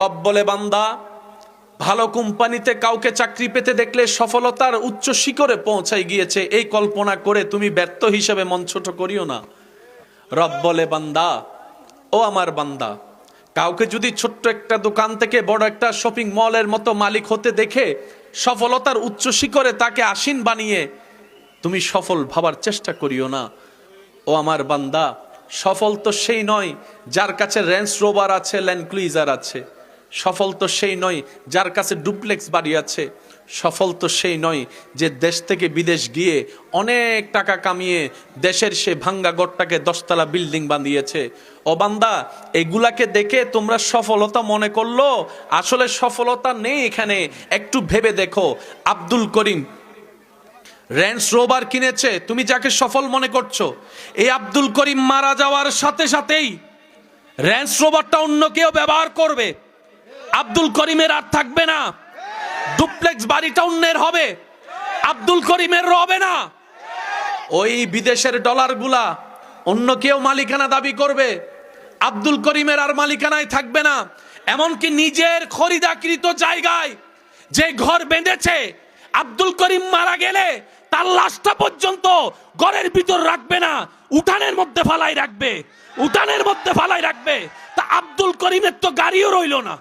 রব বলে, বান্দা ভালো কোম্পানিতে কাউকে চাকরি পেতে দেখলে সফলতার উচ্চ শিখরে পৌঁছায় গিয়েছে, এই কল্পনা করে তুমি ব্যর্থ হিসেবে মন ছোট করিও না। রব বলে, বান্দা ও আমার বান্দা, কাউকে যদি ছোট্ট একটা দোকান থেকে বড় একটা শপিং মলের মতো মালিক হতে দেখে সফলতার উচ্চ শিখরে তাকে আসীন বানিয়ে তুমি সফল ভাবার চেষ্টা করিও না। ও আমার বান্দা, সফল তো সেই নয় যার কাছে রেঞ্জ রোভার আছে, ল্যান্ড ক্রুইজার আছে। সফল তো সেই নয় যার কাছে ডুপ্লেক্স বাড়ি আছে। সফল তো সেই নয় যে দেশ থেকে বিদেশ গিয়ে অনেক টাকা কামিয়ে দেশের সে ভাঙ্গা গড়টাকে 10তলা বিল্ডিং বানিয়েছে। ও বান্দা, এগুলাকে দেখে তোমরা সফলতা মনে করলো, আসলে সফলতা নেই এখানে। একটু ভেবে দেখো, আব্দুল করিম রেঞ্জ রোভার কিনেছে, তুমি যাকে সফল মনে করছো, এই আব্দুল করিম মারা যাওয়ার সাথে সাথেই রেঞ্জ রোভারটা অন্য কেউ ব্যবহার করবে। আব্দুল করিমের আর থাকবে না, ডুপ্লেক্স বাড়িটা অন্যের হবে, আব্দুল করিমের হবে না। ওই বিদেশের ডলারগুলা অন্য কেউ মালিকানা দাবি করবে, আব্দুল করিমের আর মালিকানায় থাকবে না। এমনকি নিজের খরিদাকৃত জায়গায় যে ঘর বেঁধেছে, আব্দুল করিম মারা গেলে তার লাশটা পর্যন্ত ঘরের ভিতর রাখবে না, উঠানের মধ্যে ফালাই রাখবে, উঠানের মধ্যে ফালাই রাখবে। তা আব্দুল করিমের তো গাড়িও রইল না।